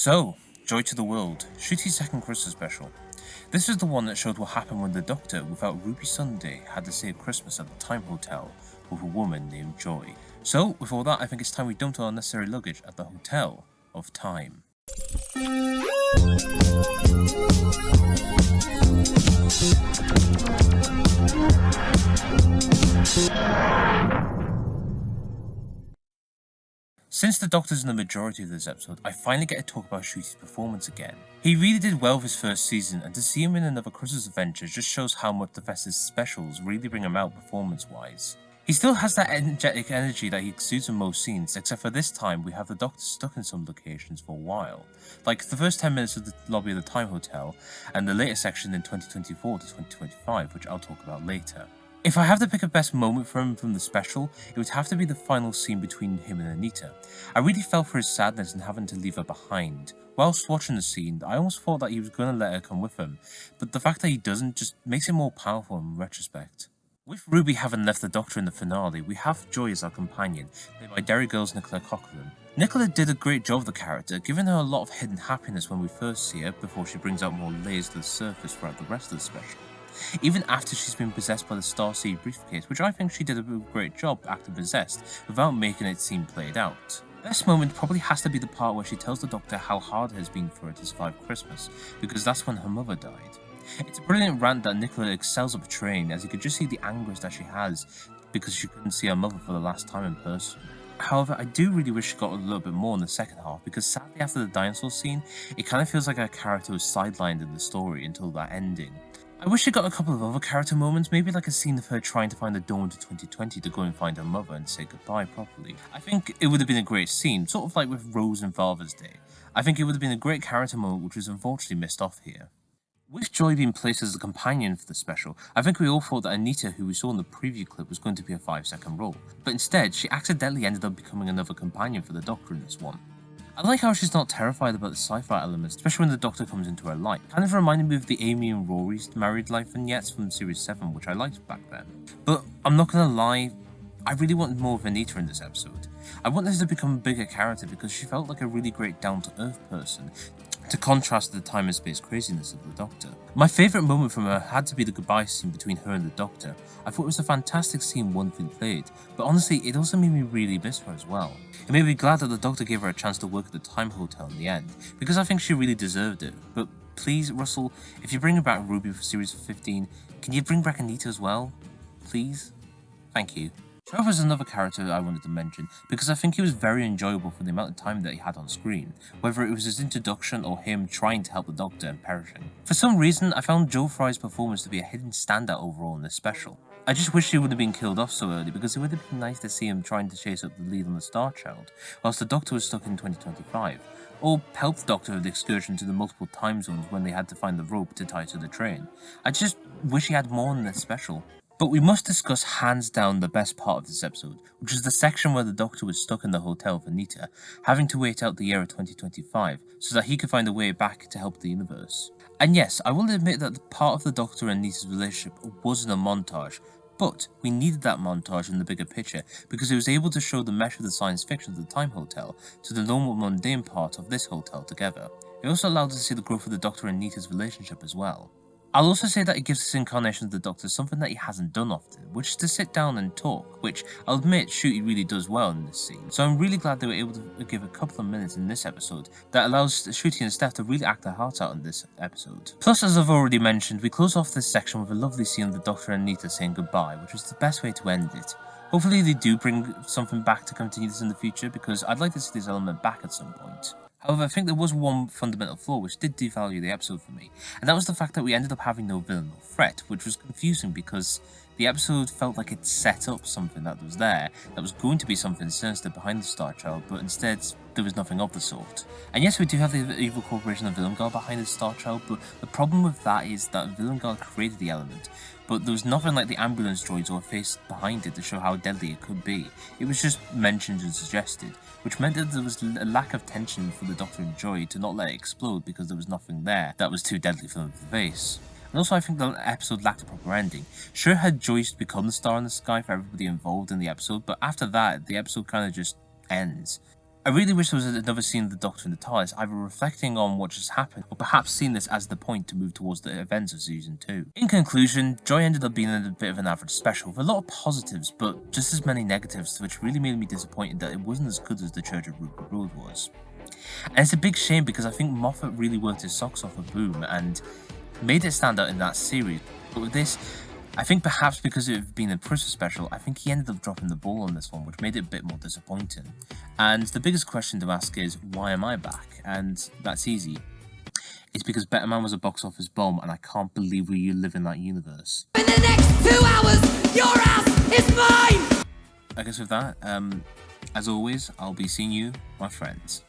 So, Joy to the World, Shruti's second Christmas special. This is the one that showed what happened when the Doctor, without Ruby Sunday, had to save Christmas at the Time Hotel with a woman named Joy. So, with all that, I think it's time we dumped all unnecessary luggage at the Hotel of Time. Since the Doctor's in the majority of this episode, I finally get to talk about Shruti's performance again. He really did well this first season, and to see him in another Christmas adventure just shows how much the festive specials really bring him out performance-wise. He still has that energetic energy that he exudes in most scenes, except for this time we have the Doctor stuck in some locations for a while. Like the first 10 minutes of the lobby of the Time Hotel, and the later section in 2024 to 2025, which I'll talk about later. If I have to pick a best moment for him from the special, it would have to be the final scene between him and Anita. I really felt for his sadness in having to leave her behind. Whilst watching the scene, I almost thought that he was going to let her come with him, but the fact that he doesn't just makes it more powerful in retrospect. With Ruby having left the Doctor in the finale, we have Joy as our companion, played by Derry Girl's Nicola Coughlan. Nicola did a great job of the character, giving her a lot of hidden happiness when we first see her, before she brings out more layers to the surface throughout the rest of the special. Even after she's been possessed by the Starseed briefcase, which I think she did a great job acting possessed, without making it seem played out. Best moment probably has to be the part where she tells the Doctor how hard it has been for her to survive Christmas, because that's when her mother died. It's a brilliant rant that Nicola excels at portraying, as you could just see the anguish that she has because she couldn't see her mother for the last time in person. However, I do really wish she got a little bit more in the second half, because sadly after the dinosaur scene, it kind of feels like her character was sidelined in the story until that ending. I wish she got a couple of other character moments, maybe like a scene of her trying to find the door into 2020 to go and find her mother and say goodbye properly. I think it would have been a great scene, sort of like with Rose and Father's Day. I think it would have been a great character moment which was unfortunately missed off here. With Joy being placed as a companion for the special, I think we all thought that Anita, who we saw in the preview clip, was going to be a 5-second role, but instead she accidentally ended up becoming another companion for the Doctor in this one. I like how she's not terrified about the sci-fi elements, especially when the Doctor comes into her life. Kind of reminded me of the Amy and Rory's married life vignettes from Series 7, which I liked back then. But I'm not gonna lie, I really wanted more of Anita in this episode. I wanted her to become a bigger character because she felt like a really great down-to-earth person, to contrast the time and space craziness of the Doctor. My favourite moment from her had to be the goodbye scene between her and the Doctor. I thought it was a fantastic scene wonderfully played, but honestly it also made me really miss her as well. It made me glad that the Doctor gave her a chance to work at the Time Hotel in the end, because I think she really deserved it. But please, Russell, if you're bringing back Ruby for Series 15, can you bring back Anita as well? Please? Thank you. Trevor is another character I wanted to mention, because I think he was very enjoyable for the amount of time that he had on screen, whether it was his introduction or him trying to help the Doctor and perishing. For some reason, I found Joe Fry's performance to be a hidden standout overall in this special. I just wish he would have been killed off so early, because it would have been nice to see him trying to chase up the lead on the Star Child, whilst the Doctor was stuck in 2025, or help the Doctor with the excursion to the multiple time zones when they had to find the rope to tie to the train. I just wish he had more in this special. But we must discuss hands down the best part of this episode, which is the section where the Doctor was stuck in the hotel with Anita, having to wait out the year of 2025 so that he could find a way back to help the universe. And yes, I will admit that the part of the Doctor and Anita's relationship wasn't a montage, but we needed that montage in the bigger picture because it was able to show the mesh of the science fiction of the Time Hotel to the normal mundane part of this hotel together. It also allowed us to see the growth of the Doctor and Anita's relationship as well. I'll also say that it gives this incarnation of the Doctor something that he hasn't done often, which is to sit down and talk, which I'll admit Ncuti really does well in this scene, so I'm really glad they were able to give a couple of minutes in this episode that allows Ncuti and Steph to really act their hearts out in this episode. Plus, as I've already mentioned, we close off this section with a lovely scene of the Doctor and Anita saying goodbye, which was the best way to end it. Hopefully they do bring something back to continue this in the future, because I'd like to see this element back at some point. However, I think there was one fundamental flaw which did devalue the episode for me, and that was the fact that we ended up having no villain or threat, which was confusing because the episode felt like it set up something that was there, that was going to be something sinister behind the Star Child, but instead there was nothing of the sort. And yes, we do have the evil corporation of Villangar behind the Star Child, but the problem with that is that Villangar created the element, but there was nothing like the ambulance droids or a face behind it to show how deadly it could be. It was just mentioned and suggested, which meant that there was a lack of tension for the Doctor and Joy to not let it explode because there was nothing there that was too deadly for them to face. And also I think the episode lacked a proper ending. Sure, had Joyce become the star in the sky for everybody involved in the episode, but after that, the episode kind of just ends. I really wish there was another scene of the Doctor and the TARDIS, either reflecting on what just happened, or perhaps seeing this as the point to move towards the events of Season 2. In conclusion, Joy ended up being a bit of an average special, with a lot of positives, but just as many negatives, which really made me disappointed that it wasn't as good as the Church of Rupert Road was. And it's a big shame because I think Moffat really worked his socks off of Boom and made it stand out in that series. But with this, I think perhaps because it had been a Christmas special, I think he ended up dropping the ball on this one, which made it a bit more disappointing. And the biggest question to ask is, why am I back? And that's easy. It's because Better Man was a box office bomb, and I can't believe we live in that universe. In the next 2 hours, your ass is mine! I guess with that, as always, I'll be seeing you, my friends.